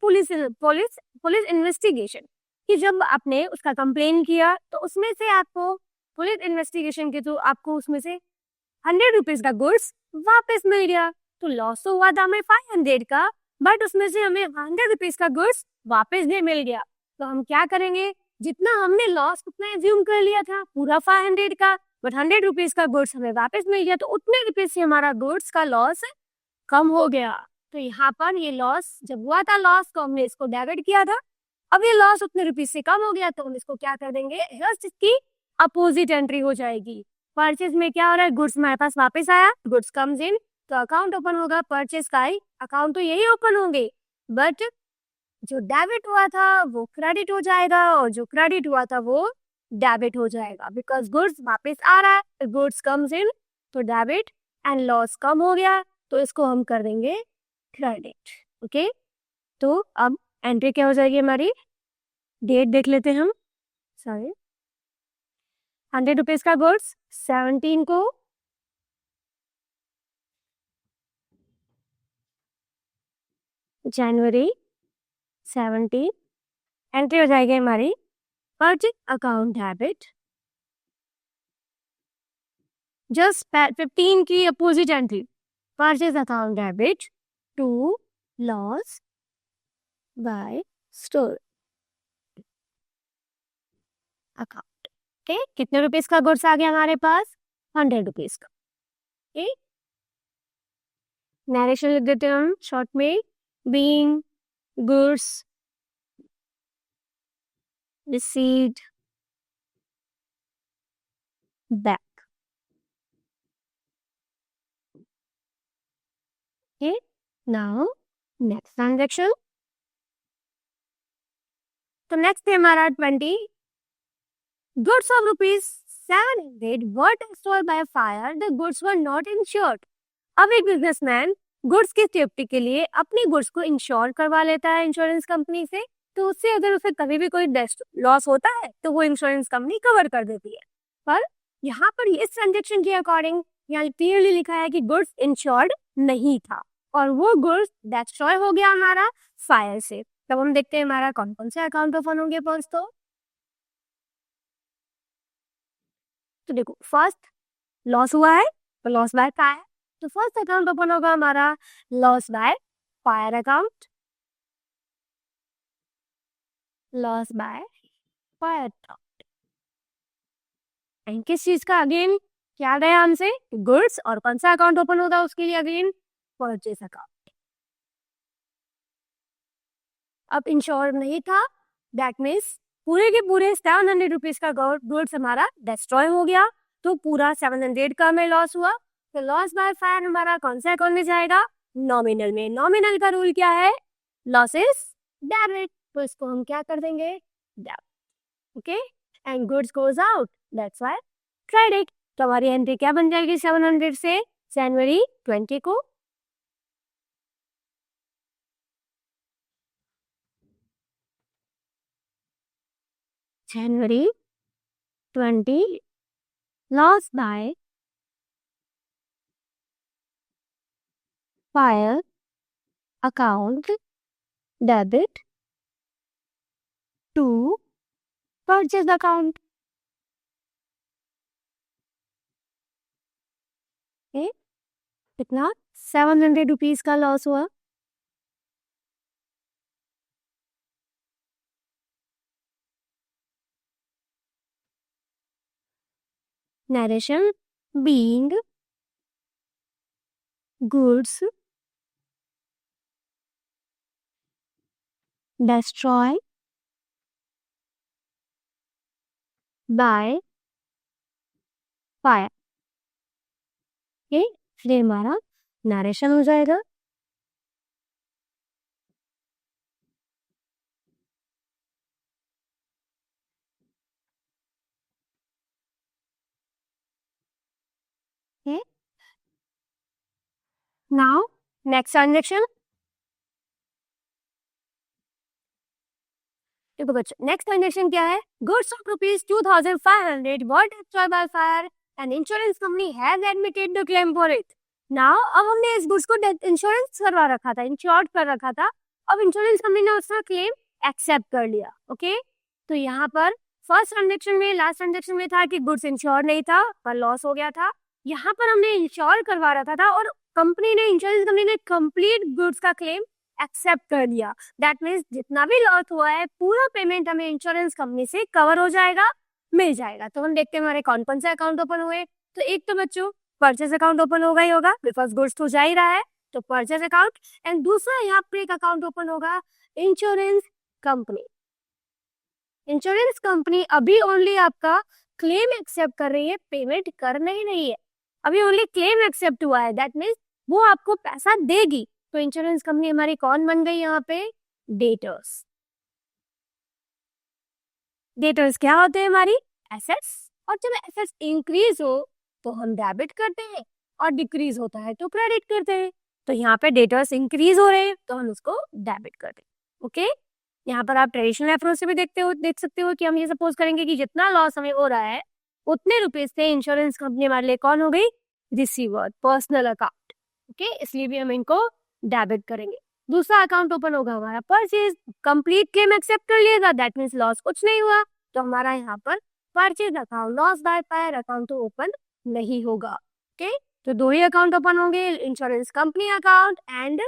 police investigation. कि जब आपने उसका कंप्लेन किया तो उसमें से आपको पुलिस इन्वेस्टिगेशन के थ्रू आपको उसमें से 100 रुपीज का गुड्स वापस मिल गया. तो लॉस तो हुआ था हमें 500 का, बट उसमें से हमें 100 रुपीज का गुड्स वापस भी मिल गया. तो हम क्या करेंगे, जितना हमने लॉस उतना एज्यूम कर लिया था पूरा 500 का, बट 100 रुपीज का गुड्स हमें वापस मिल गया, तो उतने रुपीज से हमारा गुड्स का लॉस कम हो गया. तो यहाँ पर ये लॉस जब हुआ था, लॉस को हमने इसको डेबिट किया था. अब ये लॉस उतने रुपीज से कम हो गया तो हम इसको क्या कर देंगे, जस्ट इसकी अपोजिट एंट्री हो जाएगी. परचेज में क्या हो रहा है, गुड्स हमारे पास वापस आया, गुड्स कम्स इन, तो अकाउंट ओपन होगा परचेज का ही, अकाउंट तो यही ओपन होंगे, बट जो डेबिट हुआ था वो क्रेडिट हो जाएगा और जो क्रेडिट हुआ था वो डेबिट हो जाएगा, बिकॉज गुड्स वापस आ रहा है, गुड्स कम्स इन, तो डेबिट एंड लॉस कम हो गया, तो इसको हम कर देंगे क्रेडिट. ओके, तो अब एंट्री क्या हो जाएगी हमारी, डेट देख लेते हैं हम. सॉरी, 100 रुपीज का गुड्स 17 को जनवरी 17, एंट्री हो जाएगी हमारी परचेज अकाउंट डेबिट, जस्ट 15 की opposite entry purchase account debit to loss by store account. Okay, कितने रुपीज का गुड्स आ गया हमारे पास, 100 रुपीज का. ओके, नरेशन लिख देते हैं हम शॉर्ट में, being goods received back. Okay, now next transaction. तो नेक्स्ट है हमारा 20. Goods of rupees 700 were destroyed by fire. The goods were not insured. अब एक बिजनेसमैन गुड्स की सेफ्टी के लिए अपनी गुड्स को इंश्योर करवा लेता है इंश्योरेंस कंपनी से, तो उससे अगर उसे कभी भी कोई लॉस होता है तो वो इंश्योरेंस कंपनी कवर कर देती है. पर यहाँ पर इस ट्रांजेक्शन के अकॉर्डिंग यहाँ क्लियरली लिखा है कि गुड्स इंश्योर्ड नहीं था और वो गुड्स डिस्ट्रॉय हो गया हमारा फायर से. तब हम देखते हैं हमारा कौन कौन से अकाउंट ओपन होंगे फर्स्ट. तो देखो, फर्स्ट लॉस हुआ है तो लॉस बाय फायर, तो फर्स्ट अकाउंट ओपन होगा हमारा loss by fire account, loss by fire account. And किस चीज का अगेन क्या गया हमसे, गुड्स, और कौन सा अकाउंट ओपन होगा उसके लिए अगेन परचेज अकाउंट. अब इंश्योर नहीं था, दैट मीन्स पूरे के पूरे 700 रुपीज का गुड्स हमारा डिस्ट्रॉय हो गया, तो पूरा 700 का हमें लॉस हुआ. तो लॉस बाय फायर हमारा कौन सा अकाउंट में जाएगा, नॉमिनल में. नॉमिनल का रूल क्या है, लॉसेस डेबिट, तो इसको हम क्या कर देंगे, debit. Okay, and goods goes out, that's why credit. तो हमारी एंट्री क्या बन जाएगी 700 से जनवरी 20 को. जनवरी 20 loss by fire account debit to purchase account. कितना, 700 रुपीज का लॉस हुआ. Narration, being goods destroy by fire. ये फिर हमारा नरेशन हो जाएगा. Okay. Now next transaction देखो बच्चों, नेक्स्ट ट्रांजेक्शन क्या है? Goods of ₹2,500 were destroyed by fire and insurance company has admitted the claim for it. Now अब हमने इस गुड्स को इंश्योरेंस करवा रखा था, इंश्योर्ड कर रखा था, अब इंश्योरेंस कंपनी ने उसका क्लेम एक्सेप्ट कर लिया। ओके, तो यहाँ पर फर्स्ट ट्रांजेक्शन में, लास्ट ट्रांजेक्शन में था कि गुड्स इंश्योर नहीं था पर लॉस हो गया था। यहाँ पर हमने इंश्योर करवा रखा था और कंपनी ने, इंश्योरेंस कंपनी ने कंप्लीट गुड्स का क्लेम एक्सेप्ट कर लिया। दैट मीन्स जितना भी लॉस हुआ है पूरा पेमेंट हमें इंश्योरेंस कंपनी से कवर हो जाएगा, मिल जाएगा। तो हम देखते हैं हमारे कौन कौन से अकाउंट ओपन हुए। तो एक तो बच्चों परचेज अकाउंट ओपन होगा ही होगा, बिकॉज गुड्स तो जा ही रहा है, तो परचेज अकाउंट। एंड दूसरा यहाँ पर एक अकाउंट ओपन होगा इंश्योरेंस कंपनी। इंश्योरेंस कंपनी अभी ओनली आपका क्लेम एक्सेप्ट कर रही है, पेमेंट कर नहीं रही है, अभी ओनली क्लेम एक्सेप्ट हुआ है। दैट मीन्स वो आपको पैसा देगी। तो इंश्योरेंस कंपनी हमारी कौन बन गई यहाँ पे? डेटर्स। डेटर्स क्या होते हैं? हमारी एसेट्स। और जब एसेट्स इंक्रीज हो तो हम डेबिट करते हैं और डिक्रीज होता है तो क्रेडिट करते हैं। तो यहाँ पे डेटर्स इंक्रीज हो रहे हैं तो हम उसको डेबिट करते हैं। ओके, यहाँ पर आप ट्रेडिशनल अप्रोच से भी देख सकते हो कि हम ये सपोज करेंगे कि जितना लॉस हमें हो रहा है उतने रुपीज से इंश्योरेंस कंपनी हमारे लिए कौन हो गई? Receiver, personal account. ओके, इसलिए भी हम इनको डेबिट करेंगे। दूसरा अकाउंट ओपन होगा हमारा परचेज। कंप्लीट क्लेम एक्सेप्ट कर लिएगा, दैट मीन्स लॉस कुछ नहीं हुआ, तो हमारा यहाँ पर purchase account, loss by fire account तो ओपन नहीं होगा। ओके, तो दो ही अकाउंट ओपन होंगे, insurance company account and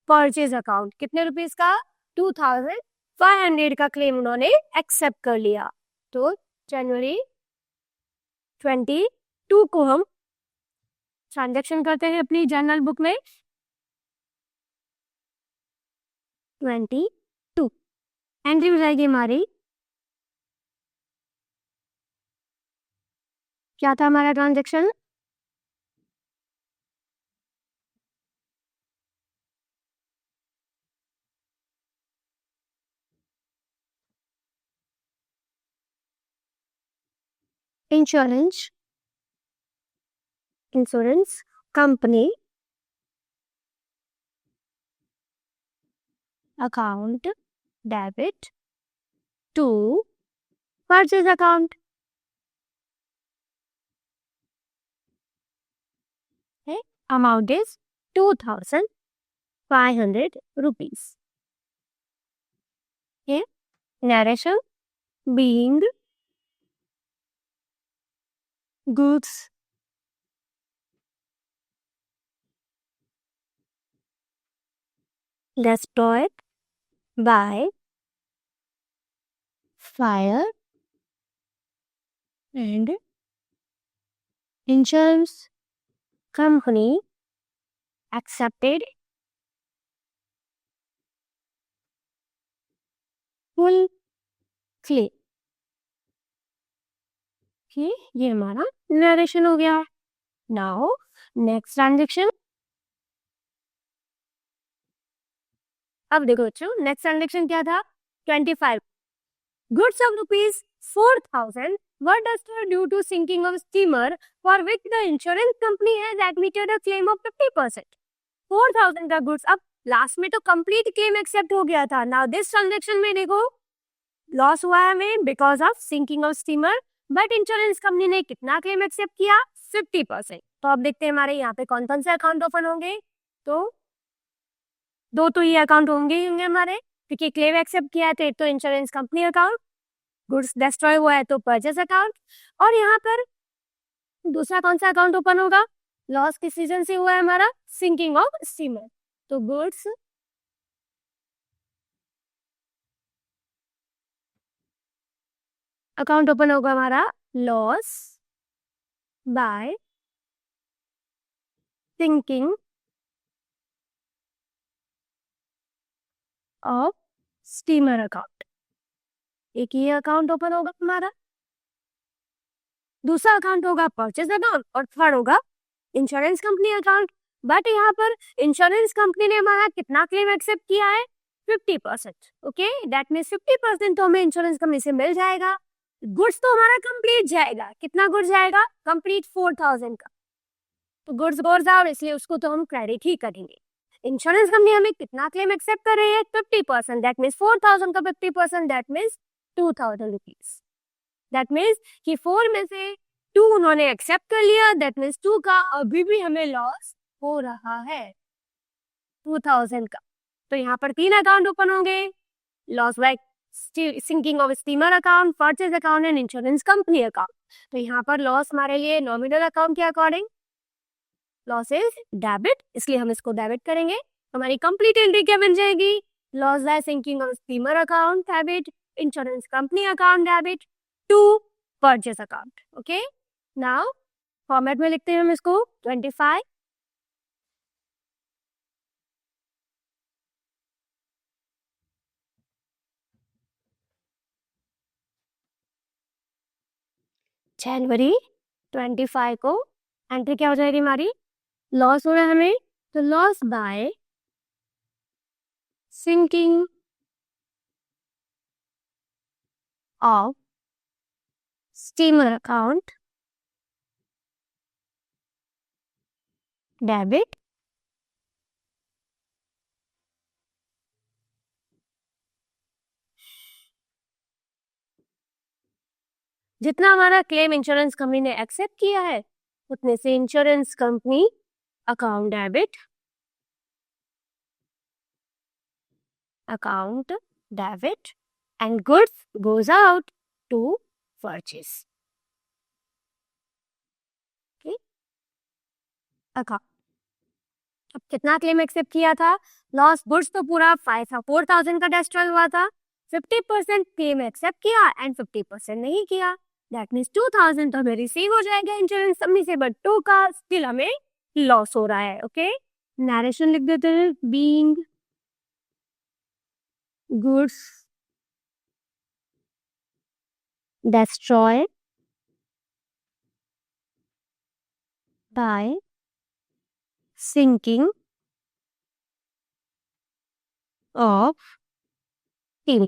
purchase account. कितने रुपीज का? 2,500 का क्लेम उन्होंने एक्सेप्ट कर लिया। तो जनवरी 22 को हम ट्रांजेक्शन करते हैं अपनी जर्नल बुक में। 22 एंट्री हो जाएगी हमारी, क्या था हमारा transaction? Insurance company account debit to purchase account. Amount is 2,500 rupees. Narration being goods destroyed by fire and insurance company accepted full claim। ये हमारा नरेशन हो गया। Now next transaction. अब देखो बच्चों, नेक्स्ट ट्रांजेक्शन क्या था? 25 goods of ₹4,000 were destroyed due to sinking of steamer for which the insurance company has admitted a claim of 50%। 4,000 का गुड्स, अब लास्ट में तो कंप्लीट क्लेम एक्सेप्ट हो गया था। नाउ दिस ट्रांजेक्शन में देखो लॉस हुआ है हमें because of sinking of steamer, but insurance company ने कितना क्लेम एक्सेप्ट किया? 50%। तो अब देखते हैं हमारे यहाँ पे कौन कौन से अकाउंट ओपन होंगे। तो दो तो ये अकाउंट होंगे ही होंगे हमारे, क्योंकि क्लेम एक्सेप्ट किया है तो एक तो insurance company account, goods destroy हुआ है तो परचेज अकाउंट, और यहाँ पर दूसरा कौन सा अकाउंट ओपन होगा? लॉस किस रीजन से हुआ है हमारा? Sinking of steamer. तो गुड्स अकाउंट ओपन होगा हमारा loss by sinking of steamer account. एक ये अकाउंट ओपन होगा हमारा, दूसरा अकाउंट होगा परचेज अकाउंट, और थर्ड होगा इंश्योरेंस कंपनी अकाउंट। बट यहाँ पर इंश्योरेंस कंपनी ने हमारा कितना क्लेम एक्सेप्ट किया है? 50%। ओके, दैट मीन्स 50% तो हमें इंश्योरेंस कंपनी से मिल जाएगा। गुड्स तो हमारा कंप्लीट जाएगा। कितना गुड्स जाएगा? कंप्लीट 4,000 का। तो गुड्स गोर्स आउट, इसलिए उसको तो हम क्रेडिट ही करेंगे। इंश्योरेंस कंपनी हमें कितना क्लेम एक्सेप्ट कर रही है? 50%, दैट मीन्स 4,000 का 50%, that means 2,000 rupees. That means कि 4 में से 2 उन्होंने एक्सेप्ट कर लिया, दैट मीन्स 2 का अभी भी हमें लॉस हो रहा है 2,000 का। तो यहाँ पर 3 अकाउंट ओपन होंगे, loss by sinking of steamer account, purchase account and insurance company account. तो यहाँ पर लॉस हमारे लिए नॉमिनल अकाउंट के अकॉर्डिंग लॉस इज डेबिट, इसलिए हम इसको डेबिट करेंगे। हमारी कंप्लीट एंट्री क्या बन जाएगी? Loss by sinking of steamer account debit, insurance company account debit to purchase account. Okay, now format में लिखते हैं हम इसको 25। जनवरी 25 को एंट्री क्या हो जाएगी हमारी? लॉस हो रहा है हमें, तो loss by sinking of steamer account debit जितना हमारा क्लेम इंश्योरेंस कंपनी ने एक्सेप्ट किया है उतने से insurance company account debit and goods goes out to purchase. Account अब कितना क्लेम एक्सेप्ट किया था? लॉस गुड्स तो पूरा 4,000 का डिस्ट्रॉय हुआ था, 50% क्लेम एक्सेप्ट किया एंड 50% नहीं किया, दैट मीन्स 2,000 तो हमें रिसीव हो जाएगा इंश्योरेंस कंपनी से, बट 2 का स्टिल हमें लॉस हो रहा है। ओके, नरेशन लिख देते हैं, being goods destroyed by sinking of steam.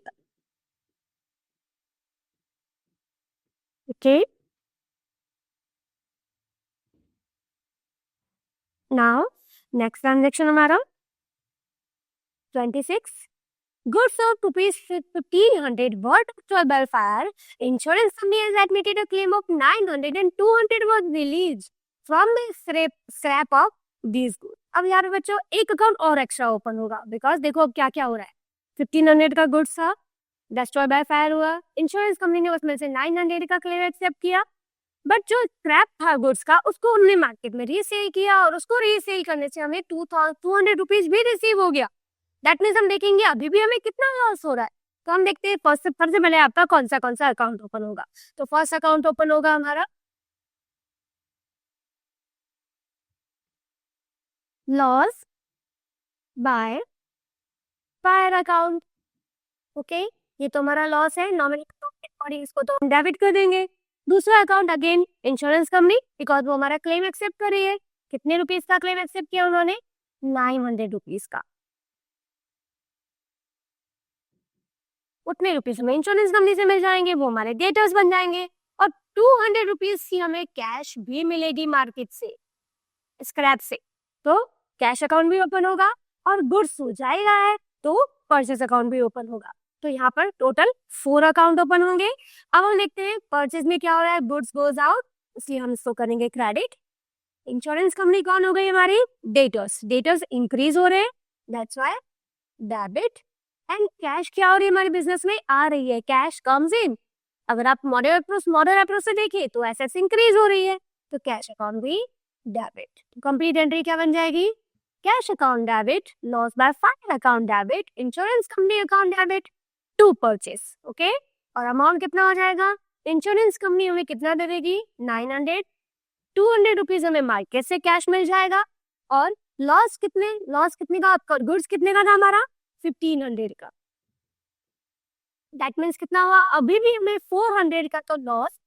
Okay. Now, next transaction हमारा 26. Goods of rupees 1,500 were destroyed by fire. Insurance company has admitted a claim of 900 and 200 was released from the scrap of these goods. अब यार बच्चों एक अकाउंट और एक्स्ट्रा ओपन होगा, बिकॉज देखो अब क्या क्या हो रहा है। 1,500 का गुड्स था, डिस्ट्रॉय बाय फायर हुआ, इंश्योरेंस कंपनी ने उसमें से 900 का क्लेम एक्सेप्ट किया, बट जो स्क्रैप था गुड्स का उसको उन्होंने मार्केट में रीसेल किया और उसको रीसेल करने से हमें 200 रुपीज भी रिसीव हो गया। दैट मीन्स हम देखेंगे अभी भी हमें कितना लॉस हो रहा है। तो हम देखते हैं फर्स्ट सबसे पहले आपका कौन सा अकाउंट ओपन होगा। तो फर्स्ट अकाउंट ओपन होगा हमारा loss by fire account. Okay, ये तो हमारा लॉस है नॉमिनल और इसको तो हम डेबिट कर देंगे। दूसरा account again insurance company, because वो हमारा क्लेम एक्सेप्ट कर रही है। कितने रुपीज का क्लेम एक्सेप्ट किया उन्होंने? 900 रुपीज का। उतने रुपीज हमें इंश्योरेंस कंपनी से मिल जाएंगे, वो हमारे डेटर्स बन जाएंगे और 200 रुपीज की हमें कैश भी मिलेगी मार्केट से, स्क्रैप से। तो कैश अकाउंट भी ओपन होगा और गुड्स हो जाएगा है तो परचेज अकाउंट भी ओपन होगा। तो यहाँ पर टोटल 4 अकाउंट ओपन होंगे। अब हम देखते हैं परचेज में क्या हो रहा है, गुड्स गोज आउट, इसलिए हम इसको करेंगे क्रेडिट। इंश्योरेंस कंपनी कौन हो गई हमारी? डेटर्स इंक्रीज हो रहे हैं, that's why debit. And cash क्या हो रही है हमारे बिजनेस में? आ रही है, कैश कम्स इन। अगर आप मॉडल अप्रोच से देखिए तो एसेट्स इंक्रीज हो रही है, तो कैश अकाउंट भी डेबिट। कंप्लीट एंट्री क्या बन जाएगी? Cash account debit, loss by fire account debit, insurance company account debit to purchase. Okay, और अमाउंट कितना हो जाएगा? इंश्योरेंस कंपनी हमें कितना दे देगी? 900, 200 रुपीज हमें मार्केट से कैश मिल जाएगा। और लॉस कितने का? आपका गुड्स कितने का था हमारा? 1,500 का। दैट मीन्स कितना हुआ? अभी भी हमें 400 का तो लॉस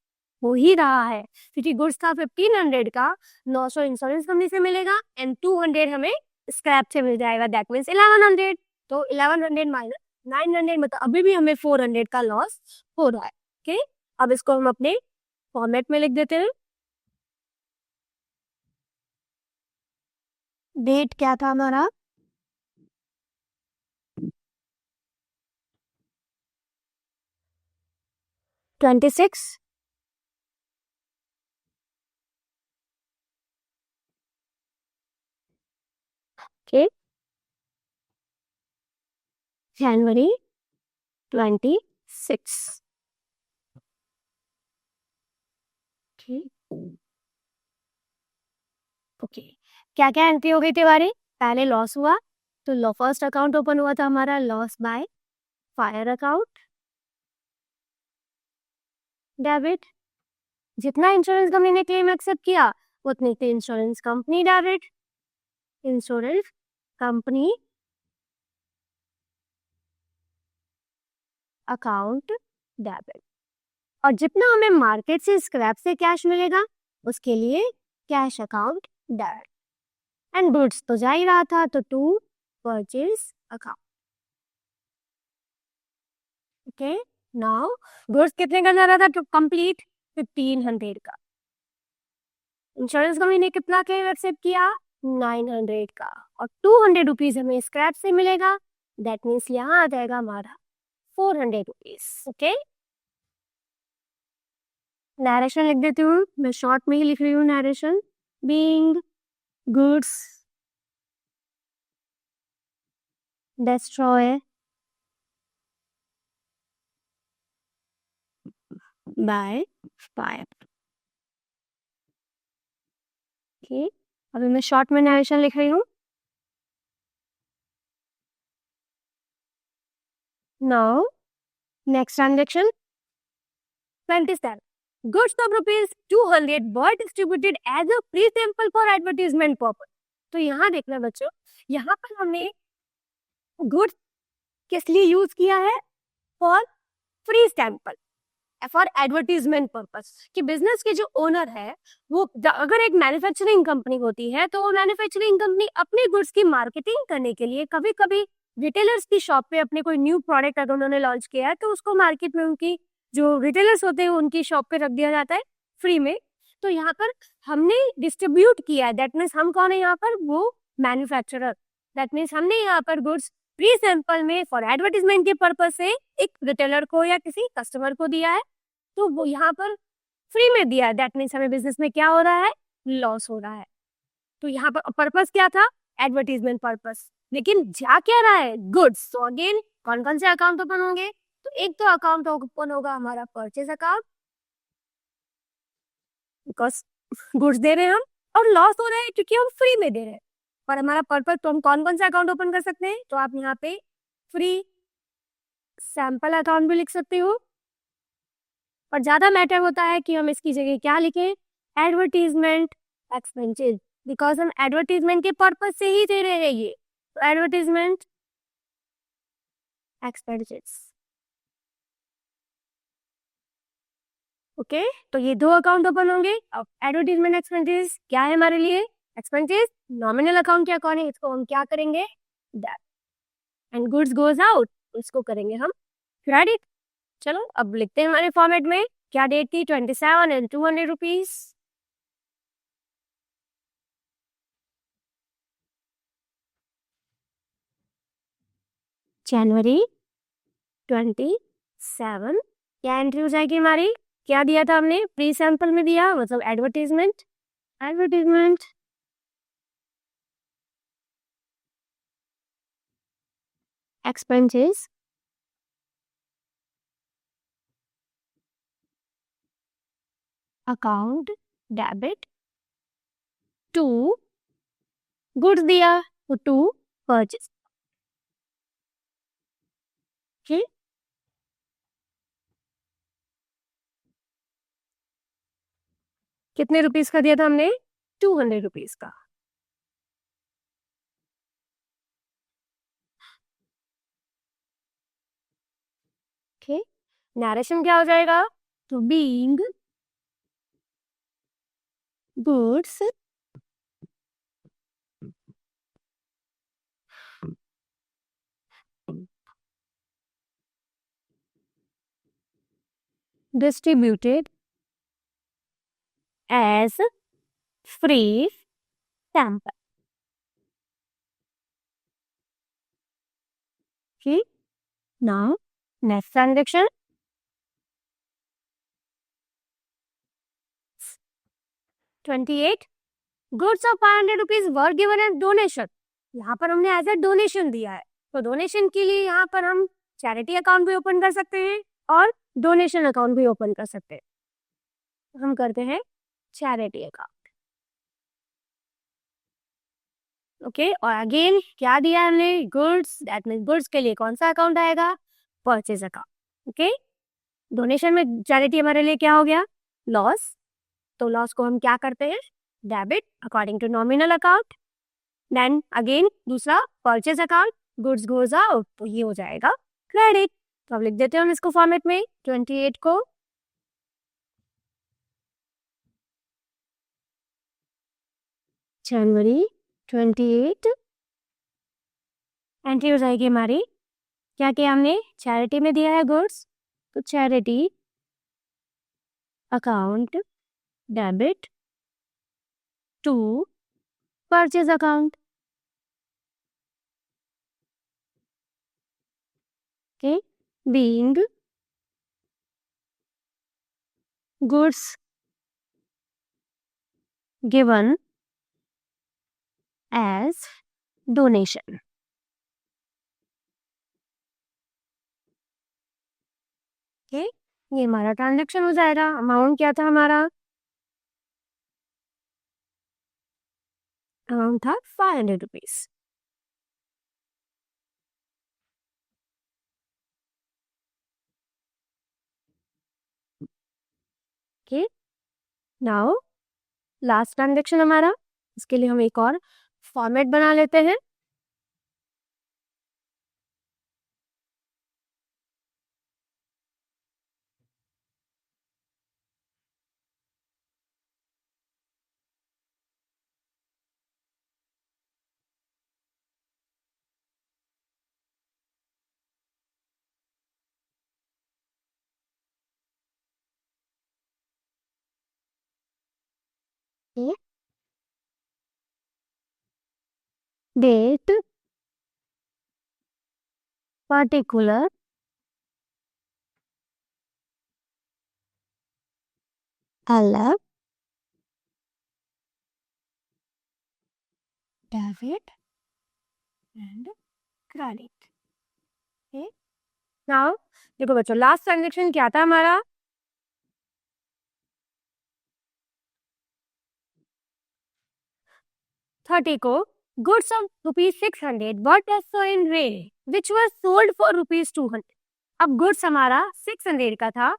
हो ही रहा है, क्योंकि गुड्स था 1,500 का, 900 इंश्योरेंस कंपनी से मिलेगा एंड 200 हमें स्क्रैप से मिल जाएगा, दैट मीन्स 1100। तो 1100 माइनस 900 मतलब अभी भी हमें 400 का लॉस हो रहा है। ओके, अब इसको हम अपने फॉर्मेट में लिख देते हैं। डेट क्या था हमारा? 26, okay, January 26, okay, ओके। क्या क्या एंट्री हो गई थी हमारी? पहले लॉस हुआ तो फर्स्ट अकाउंट ओपन हुआ था हमारा loss by fire account, debit. जितना इंश्योरेंस कंपनी ने क्लेम एक्सेप्ट किया उतनी थी insurance company debit, insurance company account debit. और जितना हमें मार्केट से स्क्रैप से कैश मिलेगा उसके लिए cash account debit. And goods तो जा ही रहा था तो to purchase account. Okay, now goods कितने का जा रहा था टू कंप्लीट? 1500 का। इंश्योरेंस कंपनी ने कितना क्लेम एक्सेप्ट किया? 900 का। और 200 रुपीज हमें स्क्रैप से मिलेगा, दैट मीन्स यहाँ आ जाएगा हमारा 400 रुपीज। ओके, नरेशन लिख देती हूँ, मैं शॉर्ट में ही लिख रही हूँ narration. Being goods destroy by fire। Okay, अभी मैं शॉर्ट में नरेशन लिख रही हूँ। Now next transaction 27, goods of rupees 200 were distributed as a free sample for advertisement purpose। तो यहाँ देखना बच्चों, यहाँ पर हमने गुड्स किस लिए यूज किया है? For free sample, for advertisement purpose. कि बिजनेस के जो ओनर है वो अगर एक मैन्युफैक्चरिंग कंपनी होती है तो वो मैन्युफैक्चरिंग कंपनी अपने गुड्स की मार्केटिंग करने के लिए कभी कभी रिटेलर्स की शॉप पे अपने कोई न्यू प्रोडक्ट अगर उन्होंने लॉन्च किया है तो उसको मार्केट में उनकी जो रिटेलर्स होते हैं उनकी शॉप पे रख दिया जाता है फ्री में। तो यहाँ पर हमने डिस्ट्रीब्यूट किया है, दैट मीन्स हम कौन है यहाँ पर? वो मैन्युफैक्चरर। दैट मीन्स हमने यहाँ पर गुड्स फ्री सैंपल में फॉर एडवर्टीजमेंट के पर्पज से एक रिटेलर को या किसी कस्टमर को दिया है, तो वो यहाँ पर फ्री में दिया है। दैट मीन्स हमें बिजनेस में क्या हो रहा है? लॉस हो रहा है। तो यहाँ पर पर्पस क्या था? Advertisement purpose. लेकिन जा क्या रहा है? गुड्स। तो अगेन कौन कौन से अकाउंट ओपन होंगे? तो एक तो अकाउंट ओपन होगा हमारा परचेज अकाउंट, बिकॉज गुड्स दे रहे हैं हम और लॉस हो रहा है क्योंकि हम फ्री में दे रहे हैं। पर हमारा पर्पस, तो हम कौन कौन से अकाउंट ओपन कर सकते हैं? तो आप यहाँ पे फ्री सैंपल अकाउंट भी लिख सकते हो, पर ज्यादा मैटर होता है कि हम इसकी जगह क्या लिखें? एडवर्टीजमेंट एक्सपेंसेस, बिकॉज हम एडवर्टीजमेंट के पर्पज से ही दे रहे हैं ये। तो एडवर्टीजमेंट एक्सपेंसेस। ओके, तो ये दो अकाउंट ओपन होंगे। अब एडवर्टीजमेंट एक्सपेंसेस क्या है हमारे लिए? एक्सपेंसेस नॉमिनल अकाउंट के अकॉर्डिंग इसको हम क्या करेंगे? That. And goods goes out, इसको करेंगे हम क्रेडिट। चलो अब लिखते हैं हमारे फॉर्मेट में। क्या डेट थी? 27 एंड 200 रुपीज। जनवरी 27। क्या एंट्री हो जाएगी हमारी? क्या दिया था हमने? प्री सैंपल में दिया, मतलब advertisement. Advertisement expenses account debit to goods दिया तो टू परचेज। ठीक, कितने रुपीज का दिया था हमने? 200 रुपीज का। ठीक, नरेशन क्या हो जाएगा? तो being goods distributed as free sample। ठीक, now next transaction 28 goods of 500 rupees were given as donation. यहाँ पर हमने एज ए डोनेशन दिया है, तो डोनेशन के लिए यहाँ पर हम चैरिटी अकाउंट भी ओपन कर सकते हैं और डोनेशन अकाउंट भी ओपन कर सकते हैं। हम करते हैं चैरिटी अकाउंट। ओके, और अगेन क्या दिया हमने, गुड्स, दैट मीन्स गुड्स के लिए कौन सा अकाउंट आएगा, परचेज अकाउंट। ओके, डोनेशन में चैरिटी हमारे लिए क्या हो गया, लॉस, तो लॉस को हम क्या करते हैं, debit according to nominal account. Then again दूसरा purchase account, goods goes out, तो ये हो जाएगा क्रेडिट। तो अब लिख देते हैं हम इसको फॉर्मेट में, 28 को जनवरी 28 एंट्री हो जाएगी हमारी। क्या किया हमने, चैरिटी में दिया है गुड्स, तो charity account debit to purchase account. Okay, being goods given as donation. Okay, ये हमारा ट्रांजेक्शन हो जाएगा। अमाउंट क्या था हमारा, अमाउंट था 500 rupees. Okay, now last transaction हमारा, इसके लिए हम एक और फॉर्मेट बना लेते हैं। डेट पर्टिकुलर अलग debit and credit. Okay, now देखो बच्चों, लास्ट ट्रांजेक्शन क्या था हमारा, 30 को गुड्स ऑफ ₹600 बट एज सो इन रे विच वाज सोल्ड फॉर ₹200। अब गुड्स हमारा 600 का था,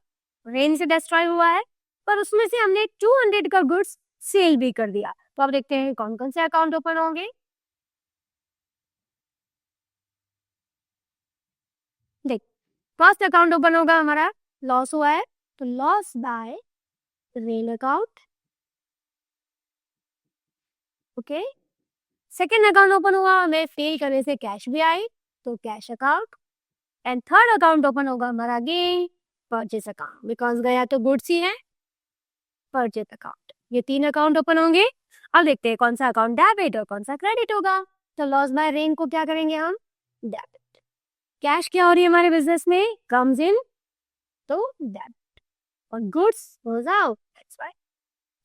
रेन से डिस्ट्रॉय हुआ है, पर उसमें से हमने 200 का गुड्स सेल भी कर दिया। तो अब देखते हैं कौन कौन से अकाउंट ओपन होंगे। देख, फर्स्ट अकाउंट ओपन होगा हमारा, लॉस हुआ है तो loss by rain account. Okay, second account open हुआ, हमें फेल करने से कैश भी आई, तो cash account. And third account open होगा हमारा अगेन परचेस अकाउंट, बिकॉज गया तो गुड्स ही है, परचेस अकाउंट। ये 3 अकाउंट ओपन होंगे। अब देखते हैं कौन सा अकाउंट डेबिट और कौन सा क्रेडिट होगा। तो लॉस बाय रेन को क्या करेंगे हम, डेबिट। कैश क्या हो रही है हमारे बिजनेस में, कम्स इन, तो डेबिट, और goods goes out, that's why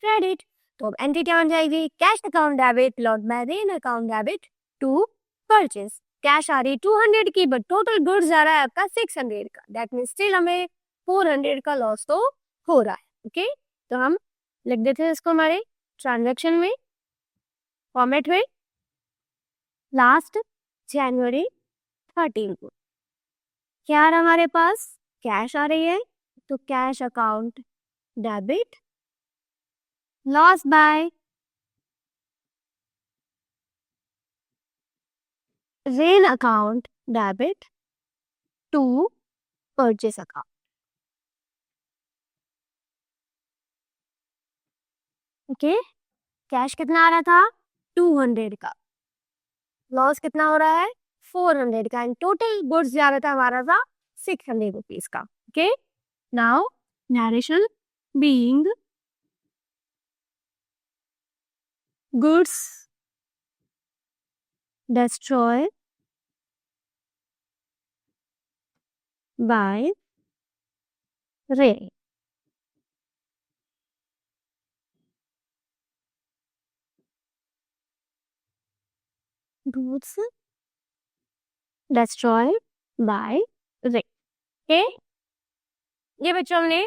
credit. तो अब एंट्री क्या बन जाएगी, cash account debit loss by rain account debit to purchase. Cash आ रही 200 की, बट टोटल गुड्स जा रहा है आपका 600 का, दैट मीन स्टिल हमें 400 का लॉस तो हो रहा है। ओके, तो हम लिख देते हैं इसको हमारे ट्रांजैक्शन में, फॉर्मेट में, लास्ट जनवरी 13 को क्या आ रहा है हमारे पास, कैश आ रही है, तो cash account debit loss by rain account debit to purchase account. Okay, cash कितना आ रहा था, 200 का, लॉस कितना हो रहा है, 400 का, एंड टोटल गुड्स जा रहा था हमारा था 600 रुपीज का। Okay, now narration being goods destroyed by rain। goods destroyed by rain. Okay, ये बच्चों हमने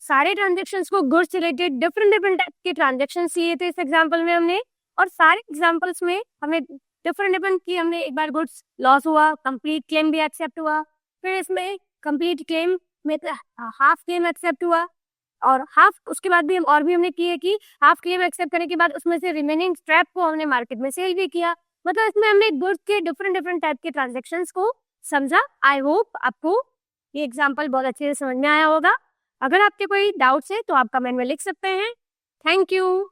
सारे ट्रांजेक्शन्स को goods related different different type के ट्रांजेक्शन किए थे इस एग्जाम्पल में हमने, और सारे एग्जाम्पल्स में हमें डिफरेंट डिफरेंट की हमने एक बार गुड्स लॉस हुआ, कंप्लीट क्लेम भी एक्सेप्ट हुआ, फिर इसमें कंप्लीट क्लेम में हाफ क्लेम एक्सेप्ट हुआ, और हाफ उसके बाद भी हम और भी हमने किए कि हाफ क्लेम एक्सेप्ट करने के बाद उसमें से रिमेनिंग स्क्रैप को हमने मार्केट में सेल भी किया। मतलब इसमें हमने गुड्स के डिफरेंट डिफरेंट टाइप के ट्रांजेक्शन्स को समझा। आई होप आपको ये एग्जाम्पल बहुत अच्छे से समझ में आया होगा। अगर आपके कोई डाउट्स है तो आप कमेंट में लिख सकते हैं। Thank you.